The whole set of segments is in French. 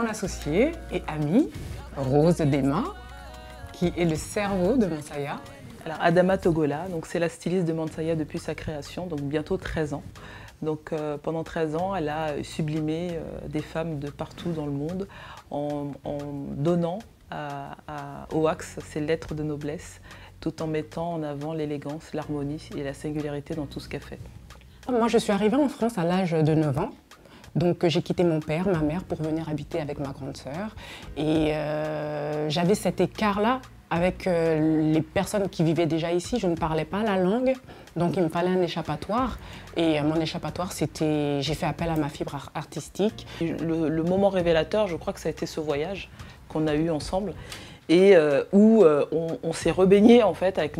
grande associée et amie, Rose Dema, qui est le cerveau de Mansaya. Alors Adama Togola, c'est la styliste de Mansaya depuis sa création, donc bientôt 13 ans. Donc pendant 13 ans, elle a sublimé des femmes de partout dans le monde en donnant au wax ses lettres de noblesse, tout en mettant en avant l'élégance, l'harmonie et la singularité dans tout ce qu'elle fait. Moi, je suis arrivée en France à l'âge de 9 ans. Donc j'ai quitté mon père, ma mère pour venir habiter avec ma grande sœur. Et j'avais cet écart-là avec les personnes qui vivaient déjà ici. Je ne parlais pas la langue, donc il me fallait un échappatoire. Et mon échappatoire, c'était, j'ai fait appel à ma fibre artistique. Le moment révélateur, je crois que ça a été ce voyage qu'on a eu ensemble et où on s'est rebaigné en fait avec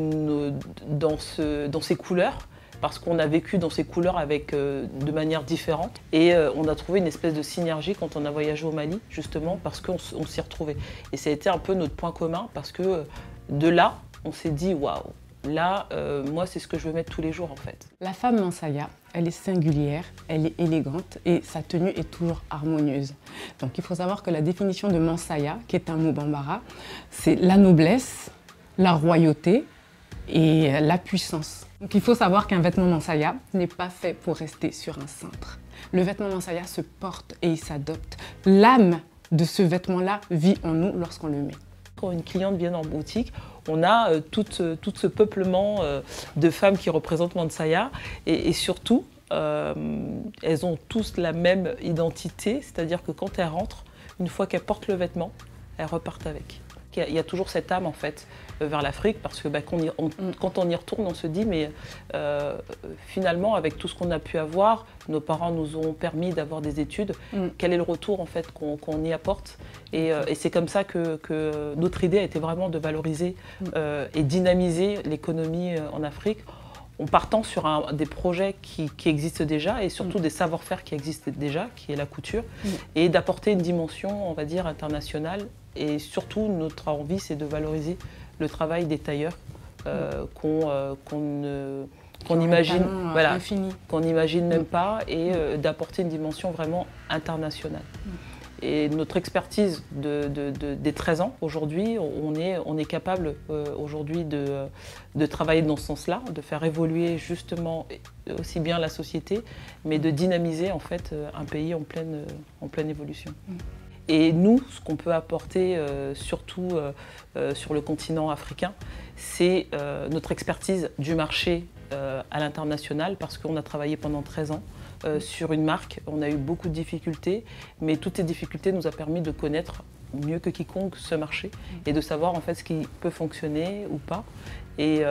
dans ces couleurs, parce qu'on a vécu dans ces couleurs de manière différente. Et on a trouvé une espèce de synergie quand on a voyagé au Mali, justement, parce qu'on s'y retrouvait. Et ça a été un peu notre point commun, parce que de là, on s'est dit, waouh, là, moi, c'est ce que je veux mettre tous les jours, en fait. La femme Mansaya, elle est singulière, elle est élégante et sa tenue est toujours harmonieuse. Donc il faut savoir que la définition de Mansaya, qui est un mot bambara, c'est la noblesse, la royauté et la puissance. Donc il faut savoir qu'un vêtement Mansaya n'est pas fait pour rester sur un cintre. Le vêtement Mansaya se porte et il s'adopte. L'âme de ce vêtement-là vit en nous lorsqu'on le met. Quand une cliente vient en boutique, on a tout ce peuplement de femmes qui représentent Mansaya et surtout, elles ont tous la même identité, c'est-à-dire que quand elles rentrent, une fois qu'elles portent le vêtement, elles repartent avec. Il y a toujours cette âme en fait vers l'Afrique, parce que quand on y retourne, on se dit mais finalement avec tout ce qu'on a pu avoir, nos parents nous ont permis d'avoir des études, quel est le retour en fait qu'on y apporte, et c'est comme ça que notre idée a été vraiment de valoriser et dynamiser l'économie en Afrique, en partant sur des projets qui existent déjà et surtout des savoir-faire qui existent déjà, qui est la couture, et d'apporter une dimension, on va dire, internationale. Et surtout, notre envie, c'est de valoriser le travail des tailleurs qu'on imagine, voilà, qu'on n'imagine même pas, et d'apporter une dimension vraiment internationale. Et notre expertise des 13 ans, aujourd'hui, on est capable aujourd'hui de travailler dans ce sens-là, de faire évoluer justement aussi bien la société, mais de dynamiser en fait un pays en pleine évolution. Et nous, ce qu'on peut apporter surtout sur le continent africain, c'est notre expertise du marché à l'international, parce qu'on a travaillé pendant 13 ans sur une marque. On a eu beaucoup de difficultés, mais toutes ces difficultés nous ont permis de connaître mieux que quiconque ce marché et de savoir en fait ce qui peut fonctionner ou pas. Et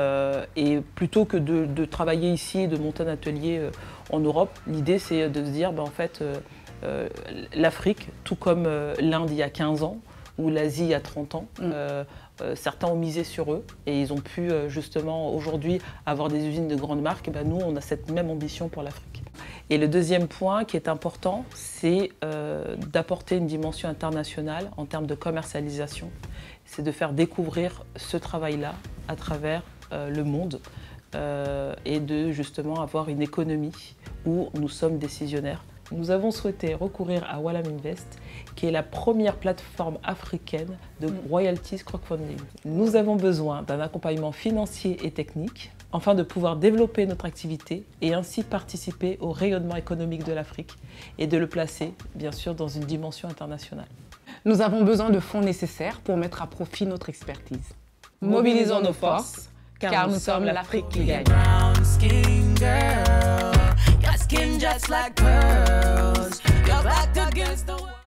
plutôt que de travailler ici et de monter un atelier en Europe, l'idée c'est de se dire en fait l'Afrique, tout comme l'Inde il y a 15 ans ou l'Asie il y a 30 ans, certains ont misé sur eux et ils ont pu justement aujourd'hui avoir des usines de grandes marques. Et nous, on a cette même ambition pour l'Afrique. Et le deuxième point qui est important, c'est d'apporter une dimension internationale en termes de commercialisation. C'est de faire découvrir ce travail-là à travers le monde et de justement avoir une économie où nous sommes décisionnaires. Nous avons souhaité recourir à Walam Invest, qui est la première plateforme africaine de royalties crowdfunding. Nous avons besoin d'un accompagnement financier et technique afin de pouvoir développer notre activité et ainsi participer au rayonnement économique de l'Afrique et de le placer, bien sûr, dans une dimension internationale. Nous avons besoin de fonds nécessaires pour mettre à profit notre expertise. Mobilisons nos forces, car nous sommes l'Afrique qui gagne. Just like pearls, you're back against the